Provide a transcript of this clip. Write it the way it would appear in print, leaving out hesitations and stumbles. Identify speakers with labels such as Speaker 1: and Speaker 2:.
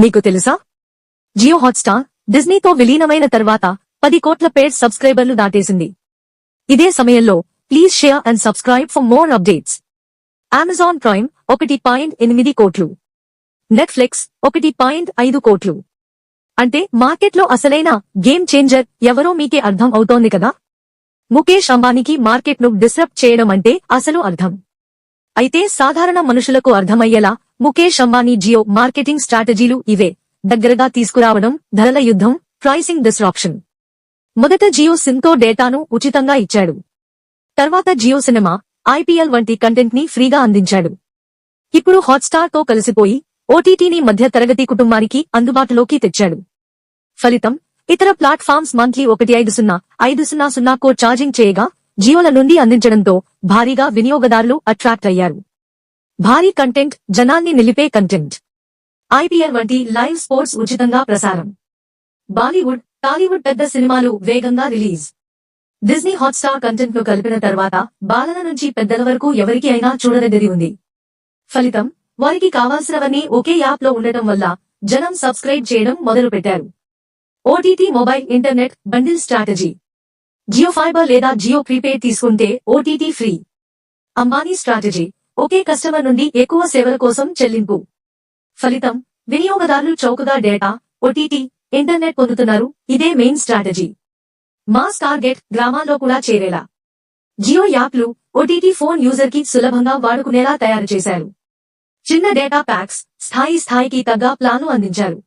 Speaker 1: మీకు తెలుసా? జియో హాట్స్టార్ డిజ్నీతో విలీనమైన తర్వాత 10 కోట్ల పేడ్ సబ్స్క్రైబర్లు దాటేసింది. ఇదే సమయంలో please share and subscribe for more updates. Amazon prime 1.8 కోట్లు, నెట్ఫ్లిక్స్ 1.5 కోట్లు. అంటే మార్కెట్లో అసలైన గేమ్ చేంజర్ ఎవరో మీకే అర్థం అవుతోంది కదా. ముఖేష్ అంబానీకి మార్కెట్ను డిస్రప్ట్ చేయడం అంటే అసలు అర్థం. అయితే సాధారణ మనుషులకు అర్థమయ్యేలా ముఖేష్ అంబానీ జియో మార్కెటింగ్ స్ట్రాటజీలు ఇవే: దగ్గరగా తీసుకురావడం, ధరల యుద్ధం, ప్రైసింగ్ డిస్రాప్షన్. మొదట జియో సిమ్తో డేటాను ఉచితంగా ఇచ్చాడు. తర్వాత జియో సినిమా, ఐపీఎల్ వంటి కంటెంట్ ని ఫ్రీగా అందించాడు. ఇప్పుడు హాట్స్టార్ తో కలిసిపోయి ఓటీటీని మధ్య తరగతి కుటుంబానికి అందుబాటులోకి తెచ్చాడు. ఫలితం, ఇతర ప్లాట్ఫామ్స్ మంత్లీ 1,500 కో ఛార్జింగ్ చేయగా జియోల నుండి అందించడంతో భారీగా వినియోగదారులు అట్రాక్ట్ అయ్యారు. భారీ కంటెంట్, జనాన్ని నిలిపే కంటెంట్. ఐపీఎల్ వంటి లైవ్ స్పోర్ట్స్ ఉచితంగా ప్రసారం. బాలీవుడ్, టాలీవుడ్ పెద్ద సినిమాలు వేగంగా రిలీజ్. డిజ్నీ హాట్స్టార్ కంటెంట్ ను కలిపిన తర్వాత బాలల నుంచి పెద్దల వరకు ఎవరికి అయినా చూడదగ్గది ఉంది. ఫలితం, వారికి కావాల్సినవన్నీ ఒకే యాప్ లో ఉండటం వల్ల జనం సబ్స్క్రైబ్ చేయడం మొదలుపెట్టారు. OTT mobile internet bundle strategy. Jio fibre లేదా జియో ప్రీపెయిడ్ తీసుకుంటే ఓటీటీ ఫ్రీ. అంబానీ స్ట్రాటజీ: ఒకే కస్టమర్ నుండి ఎక్కువ సేవల కోసం చెల్లింపు. ఫలితం, వినియోగదారులు చౌకగా డేటా, ఓటీటీ, ఇంటర్నెట్ పొందుతున్నారు. ఇదే మెయిన్ స్ట్రాటజీ. మాస్ టార్గెట్ గ్రామాల్లో కూడా చేరేలా జియో యాప్లు ఓటీటీ ఫోన్ యూజర్ కి సులభంగా వాడుకునేలా తయారు చేశారు. చిన్న డేటా ప్యాక్స్, స్థాయికి తగ్గ ప్లాను అందించారు.